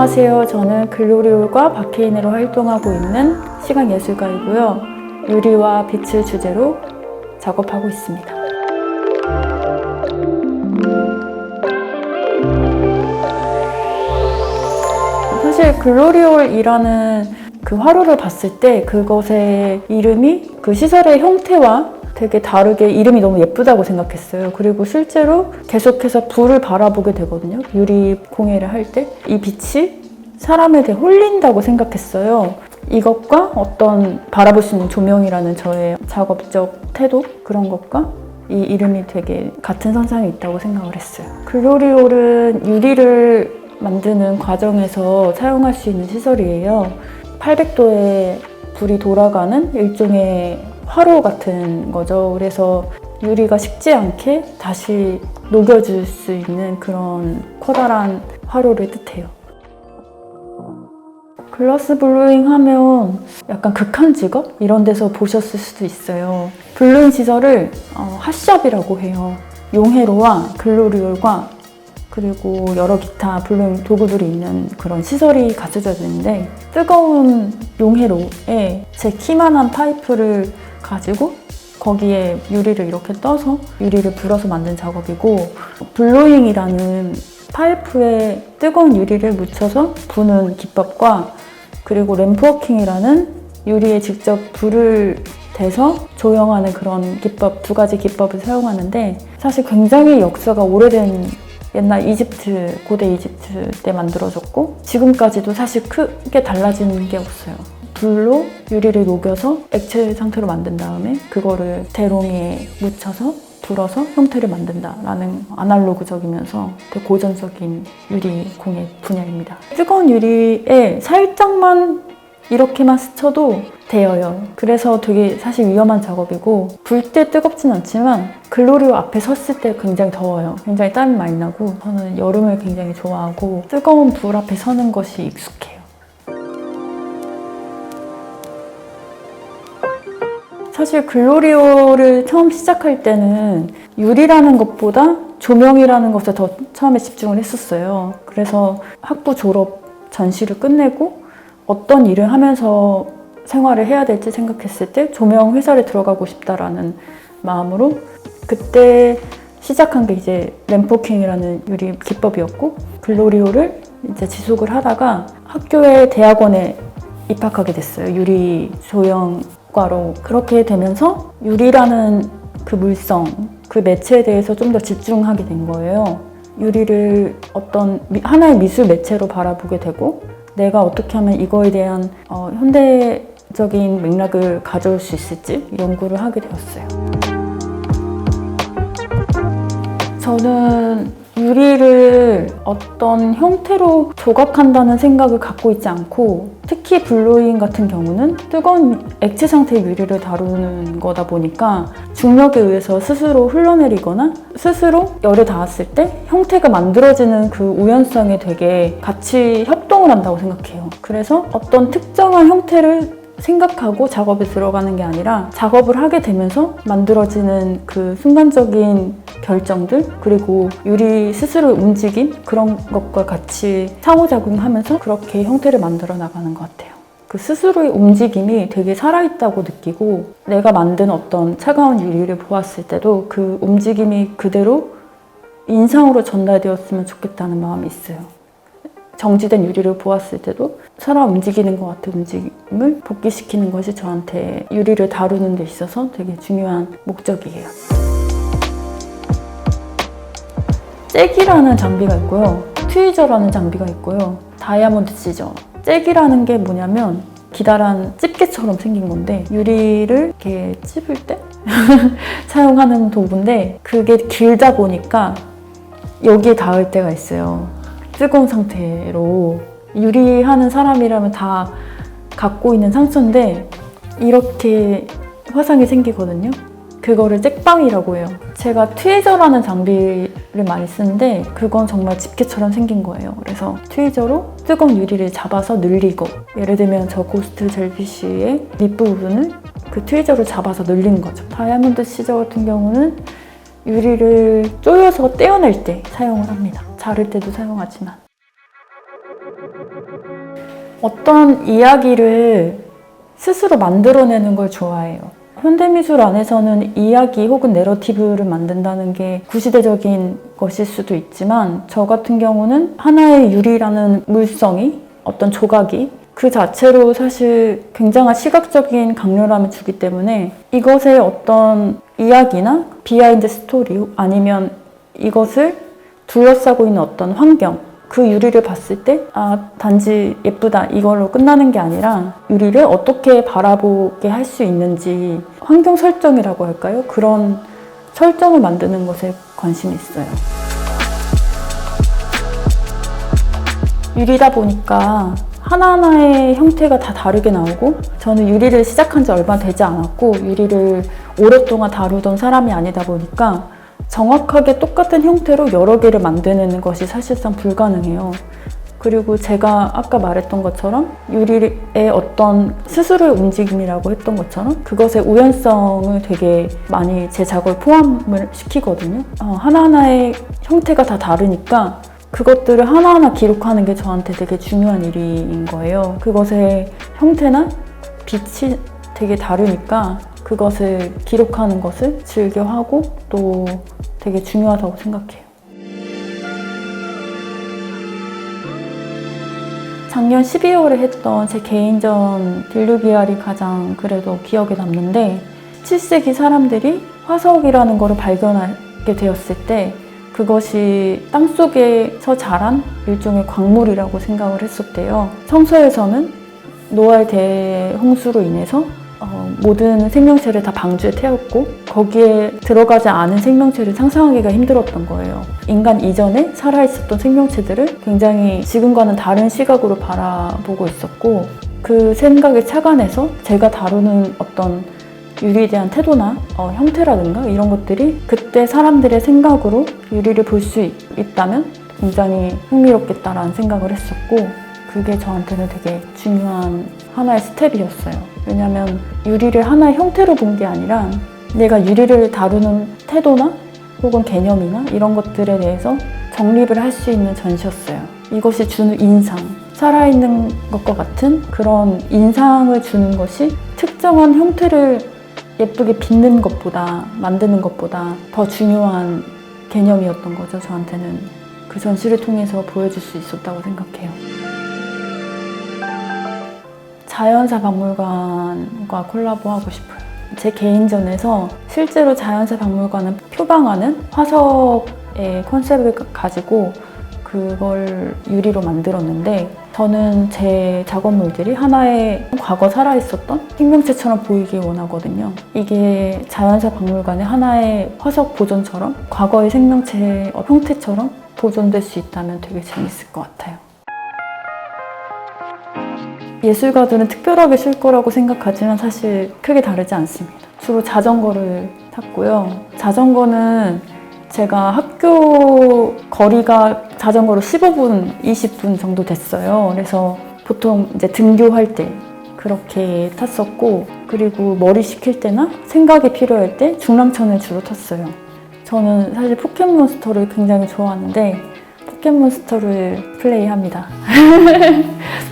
안녕하세요. 저는 글로리올과 바케인으로 활동하고 있는 시각예술가이고요. 유리와 빛을 주제로 작업하고 있습니다. 사실 글로리올이라는 그 화로를 봤을 때 그것의 이름이 그 시설의 형태와 되게 다르게 이름이 너무 예쁘다고 생각했어요. 그리고 실제로 계속해서 불을 바라보게 되거든요. 유리 공예를 할 때 이 빛이 사람에 대해 홀린다고 생각했어요. 이것과 어떤 바라볼 수 있는 조명이라는 저의 작업적 태도 그런 것과 이 이름이 되게 같은 선상에 있다고 생각을 했어요. 글로리올은 유리를 만드는 과정에서 사용할 수 있는 시설이에요. 800도에 불이 돌아가는 일종의 화로 같은 거죠. 그래서 유리가 식지 않게 다시 녹여줄 수 있는 그런 커다란 화로를 뜻해요. 글라스 블로잉 하면 약간 극한 직업? 이런 데서 보셨을 수도 있어요. 블로잉 시설을 핫샵이라고 해요. 용해로와 글로리올과 그리고 여러 기타 블로잉 도구들이 있는 그런 시설이 갖춰져 있는데 뜨거운 용해로에 제 키만한 파이프를 가지고 거기에 유리를 이렇게 떠서 유리를 불어서 만든 작업이고 블로잉이라는 파이프에 뜨거운 유리를 묻혀서 부는 기법과 그리고 램프워킹이라는 유리에 직접 불을 대서 조형하는 그런 기법 두 가지 기법을 사용하는데 사실 굉장히 역사가 오래된 옛날 이집트, 고대 이집트 때 만들어졌고 지금까지도 사실 크게 달라지는 게 없어요. 불로 유리를 녹여서 액체 상태로 만든 다음에 그거를 대롱에 묻혀서 불어서 형태를 만든다라는 아날로그적이면서 되게 고전적인 유리 공예 분야입니다. 뜨거운 유리에 살짝만 이렇게만 스쳐도 데여요. 그래서 되게 사실 위험한 작업이고 불 때 뜨겁진 않지만 글로리올 앞에 섰을 때 굉장히 더워요. 굉장히 땀이 많이 나고 저는 여름을 굉장히 좋아하고 뜨거운 불 앞에 서는 것이 익숙해요. 사실 글로리올을 처음 시작할 때는 유리라는 것보다 조명이라는 것에 더 처음에 집중을 했었어요. 그래서 학부 졸업 전시를 끝내고 어떤 일을 하면서 생활을 해야 될지 생각했을 때 조명 회사를 들어가고 싶다라는 마음으로 그때 시작한 게 이제 램프워킹이라는 유리 기법이었고 글로리올을 이제 지속을 하다가 학교의 대학원에 입학하게 됐어요. 유리 조형과로. 그렇게 되면서 유리라는 그 물성, 그 매체에 대해서 좀 더 집중하게 된 거예요. 유리를 어떤 하나의 미술 매체로 바라보게 되고 내가 어떻게 하면 이거에 대한 현대적인 맥락을 가져올 수 있을지 연구를 하게 되었어요. 저는 유리를 어떤 형태로 조각한다는 생각을 갖고 있지 않고 특히 블로잉 같은 경우는 뜨거운 액체 상태의 유리를 다루는 거다 보니까 중력에 의해서 스스로 흘러내리거나 스스로 열에 닿았을 때 형태가 만들어지는 그 우연성에 되게 같이 협동을 한다고 생각해요. 그래서 어떤 특정한 형태를 생각하고 작업에 들어가는 게 아니라 작업을 하게 되면서 만들어지는 그 순간적인 결정들 그리고 유리 스스로의 움직임 그런 것과 같이 상호작용하면서 그렇게 형태를 만들어 나가는 것 같아요. 그 스스로의 움직임이 되게 살아있다고 느끼고 내가 만든 어떤 차가운 유리를 보았을 때도 그 움직임이 그대로 인상으로 전달되었으면 좋겠다는 마음이 있어요. 정지된 유리를 보았을 때도 사람 움직이는 것 같은 움직임을 복귀시키는 것이 저한테 유리를 다루는 데 있어서 되게 중요한 목적이에요. 잭이라는 장비가 있고요. 트위저라는 장비가 있고요. 다이아몬드 시저. 잭이라는 게 뭐냐면 기다란 집게처럼 생긴 건데 유리를 이렇게 찝을 때 사용하는 도구인데 그게 길다 보니까 여기에 닿을 때가 있어요. 뜨거운 상태로 유리하는 사람이라면 다 갖고 있는 상처인데 이렇게 화상이 생기거든요. 그거를 잭방이라고 해요. 제가 트위저라는 장비를 많이 쓰는데 그건 정말 집게처럼 생긴 거예요. 그래서 트위저로 뜨거운 유리를 잡아서 늘리고 예를 들면 저 고스트 젤피쉬의 밑부분을 그 트위저로 잡아서 늘리는 거죠. 다이아몬드 시저 같은 경우는 유리를 쪼여서 떼어낼 때 사용을 합니다. 자를 때도 사용하지만 어떤 이야기를 스스로 만들어내는 걸 좋아해요. 현대미술 안에서는 이야기 혹은 내러티브를 만든다는 게 구시대적인 것일 수도 있지만 저 같은 경우는 하나의 유리라는 물성이 어떤 조각이 그 자체로 사실 굉장한 시각적인 강렬함을 주기 때문에 이것의 어떤 이야기나 비하인드 스토리 아니면 이것을 둘러싸고 있는 어떤 환경 그 유리를 봤을 때 단지 예쁘다 이걸로 끝나는 게 아니라 유리를 어떻게 바라보게 할 수 있는지 환경 설정이라고 할까요? 그런 설정을 만드는 것에 관심이 있어요. 유리다 보니까 하나하나의 형태가 다 다르게 나오고 저는 유리를 시작한 지 얼마 되지 않았고 유리를 오랫동안 다루던 사람이 아니다 보니까 정확하게 똑같은 형태로 여러 개를 만드는 것이 사실상 불가능해요. 그리고 제가 아까 말했던 것처럼 유리의 어떤 스스로의 움직임이라고 했던 것처럼 그것의 우연성을 되게 많이 제 작업에 포함을 시키거든요. 하나하나의 형태가 다 다르니까 그것들을 하나하나 기록하는 게 저한테 되게 중요한 일인 거예요. 그것의 형태나 빛이 되게 다르니까 그것을 기록하는 것을 즐겨하고 또 되게 중요하다고 생각해요. 작년 12월에 했던 제 개인전 딜루비알이 가장 그래도 기억에 남는데 7세기 사람들이 화석이라는 것을 발견하게 되었을 때 그것이 땅속에서 자란 일종의 광물이라고 생각을 했었대요. 성서에서는 노아의 대홍수로 인해서 모든 생명체를 다 방주에 태웠고 거기에 들어가지 않은 생명체를 상상하기가 힘들었던 거예요. 인간 이전에 살아있었던 생명체들을 굉장히 지금과는 다른 시각으로 바라보고 있었고 그 생각에 착안해서 제가 다루는 어떤 유리에 대한 태도나 형태라든가 이런 것들이 그때 사람들의 생각으로 유리를 볼 수 있다면 굉장히 흥미롭겠다라는 생각을 했었고 그게 저한테는 되게 중요한 하나의 스텝이었어요. 왜냐하면 유리를 하나의 형태로 본 게 아니라 내가 유리를 다루는 태도나 혹은 개념이나 이런 것들에 대해서 정립을 할 수 있는 전시였어요. 이것이 주는 인상, 살아있는 것과 같은 그런 인상을 주는 것이 특정한 형태를 예쁘게 빚는 것보다 만드는 것보다 더 중요한 개념이었던 거죠. 저한테는 그 전시를 통해서 보여줄 수 있었다고 생각해요. 자연사 박물관과 콜라보하고 싶어요. 제 개인전에서 실제로 자연사 박물관은 표방하는 화석의 컨셉을 가지고 그걸 유리로 만들었는데 저는 제 작업물들이 하나의 과거 살아있었던 생명체처럼 보이길 원하거든요. 이게 자연사 박물관의 하나의 화석 보존처럼 과거의 생명체의 형태처럼 보존될 수 있다면 되게 재밌을 것 같아요. 예술가들은 특별하게 쉴 거라고 생각하지만 사실 크게 다르지 않습니다. 주로 자전거를 탔고요. 자전거는 제가 학교 거리가 자전거로 15분, 20분 정도 됐어요. 그래서 보통 이제 등교할 때 그렇게 탔었고 그리고 머리 식힐 때나 생각이 필요할 때 중랑천을 주로 탔어요. 저는 사실 포켓몬스터를 굉장히 좋아하는데 포켓몬스터를 플레이합니다.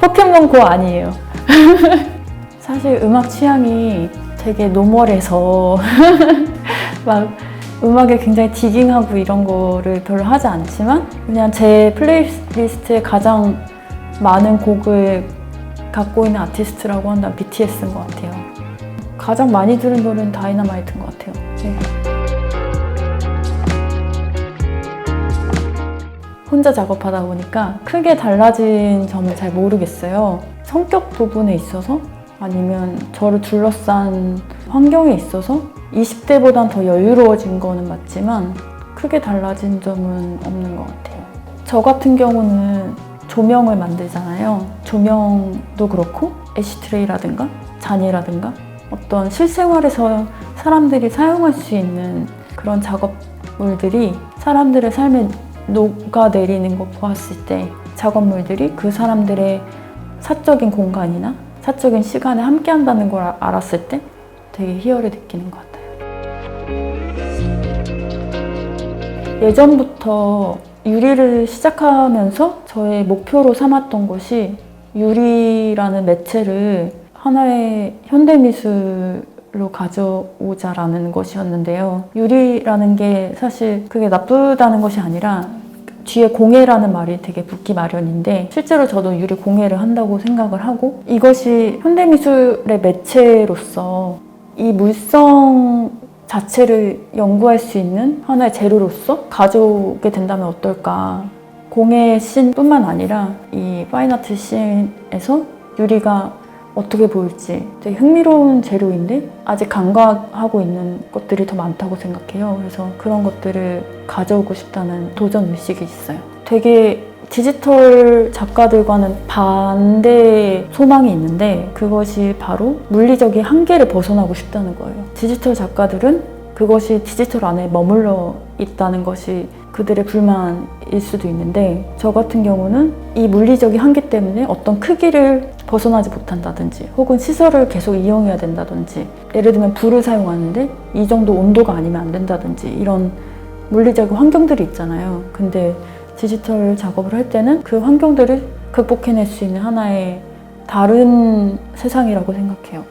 포켓몬고 아니에요. 사실 음악 취향이 되게 노멀해서 막 음악에 굉장히 디깅하고 이런 거를 별로 하지 않지만 그냥 제 플레이리스트에 가장 많은 곡을 갖고 있는 아티스트라고 한다면 BTS인 것 같아요. 가장 많이 들은 노래는 다이너마이트인 것 같아요. 네. 혼자 작업하다 보니까 크게 달라진 점을 잘 모르겠어요. 성격 부분에 있어서 아니면 저를 둘러싼 환경에 있어서 20대보단 더 여유로워진 거는 맞지만 크게 달라진 점은 없는 것 같아요. 저 같은 경우는 조명을 만들잖아요. 조명도 그렇고 애쉬트레이라든가 잔이라든가 어떤 실생활에서 사람들이 사용할 수 있는 그런 작업물들이 사람들의 삶에 녹아내리는 거 보았을 때 작업물들이 그 사람들의 사적인 공간이나 사적인 시간에 함께 한다는 걸 알았을 때 되게 희열을 느끼는 것 같아요. 예전부터 유리를 시작하면서 저의 목표로 삼았던 것이 유리라는 매체를 하나의 현대미술로 가져오자라는 것이었는데요. 유리라는 게 사실 그게 나쁘다는 것이 아니라 뒤에 공예라는 말이 되게 붙기 마련인데 실제로 저도 유리 공예를 한다고 생각을 하고 이것이 현대미술의 매체로서 이 물성 자체를 연구할 수 있는 하나의 재료로서 가져오게 된다면 어떨까. 공예 씬뿐만 아니라 이 파인아트 씬에서 유리가 어떻게 보일지 되게 흥미로운 재료인데 아직 간과하고 있는 것들이 더 많다고 생각해요. 그래서 그런 것들을 가져오고 싶다는 도전 의식이 있어요. 되게 디지털 작가들과는 반대의 소망이 있는데 그것이 바로 물리적인 한계를 벗어나고 싶다는 거예요. 디지털 작가들은 그것이 디지털 안에 머물러 있다는 것이 그들의 불만일 수도 있는데 저 같은 경우는 이 물리적인 한계 때문에 어떤 크기를 벗어나지 못한다든지 혹은 시설을 계속 이용해야 된다든지 예를 들면 불을 사용하는데 이 정도 온도가 아니면 안 된다든지 이런 물리적인 환경들이 있잖아요. 근데 디지털 작업을 할 때는 그 환경들을 극복해낼 수 있는 하나의 다른 세상이라고 생각해요.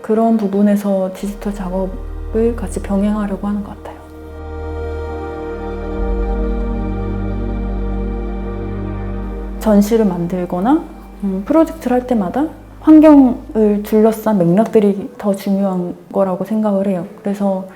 그런 부분에서 디지털 작업을 같이 병행하려고 하는 것 같아요. 전시를 만들거나 프로젝트를 할 때마다 환경을 둘러싼 맥락들이 더 중요한 거라고 생각을 해요. 그래서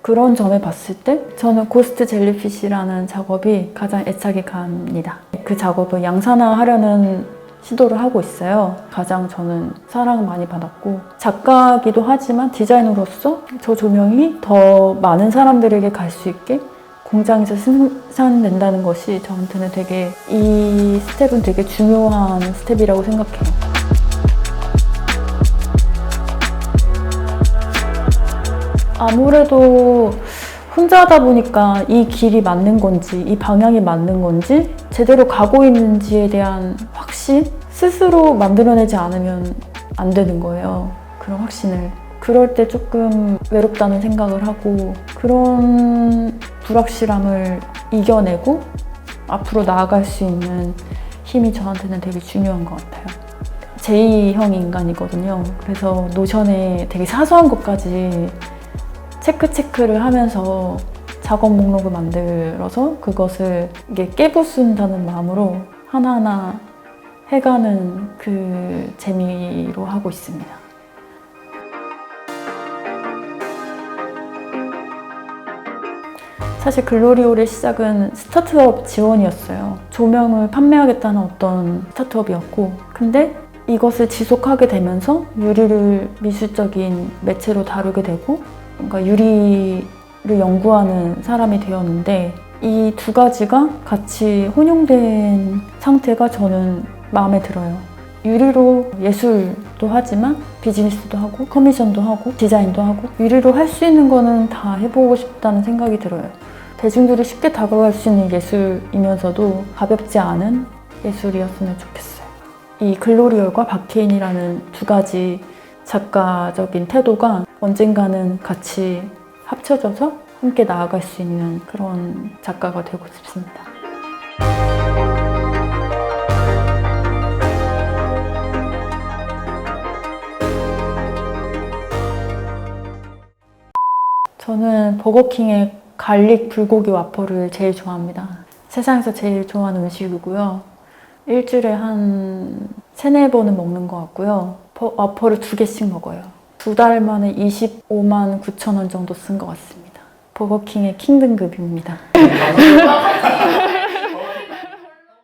그런 점에 봤을 때 저는 고스트 젤리피쉬라는 작업이 가장 애착이 갑니다. 그 작업을 양산화하려는 시도를 하고 있어요. 가장 저는 사랑을 많이 받았고 작가기도 하지만 디자이너로서 저 조명이 더 많은 사람들에게 갈 수 있게 공장에서 생산된다는 것이 저한테는 되게 이 스텝은 되게 중요한 스텝이라고 생각해요. 아무래도 혼자 하다 보니까 이 길이 맞는 건지 이 방향이 맞는 건지 제대로 가고 있는지에 대한 확신? 스스로 만들어내지 않으면 안 되는 거예요. 그런 확신을. 그럴 때 조금 외롭다는 생각을 하고 그런 불확실함을 이겨내고 앞으로 나아갈 수 있는 힘이 저한테는 되게 중요한 것 같아요. 제2형 인간이거든요. 그래서 노션에 되게 사소한 것까지 체크를 하면서 작업 목록을 만들어서 그것을 이게 깨부순다는 마음으로 하나하나 해가는 그 재미로 하고 있습니다. 사실 글로리올의 시작은 스타트업 지원이었어요. 조명을 판매하겠다는 어떤 스타트업이었고 근데 이것을 지속하게 되면서 유리를 미술적인 매체로 다루게 되고 뭔가 유리를 연구하는 사람이 되었는데 이 두 가지가 같이 혼용된 상태가 저는 마음에 들어요. 유리로 예술도 하지만 비즈니스도 하고 커미션도 하고 디자인도 하고 유리로 할 수 있는 거는 다 해보고 싶다는 생각이 들어요. 대중들이 쉽게 다가갈 수 있는 예술이면서도 가볍지 않은 예술이었으면 좋겠어요. 이 글로리올과 박해인이라는 두 가지 작가적인 태도가 언젠가는 같이 합쳐져서 함께 나아갈 수 있는 그런 작가가 되고 싶습니다. 저는 버거킹의 갈릭 불고기 와퍼를 제일 좋아합니다. 세상에서 제일 좋아하는 음식이고요. 일주일에 한 3-4번은 먹는 것 같고요. 와퍼를 2개씩 먹어요. 2달 만에 25만 9천 원 정도 쓴 것 같습니다. 버거킹의 킹 등급입니다.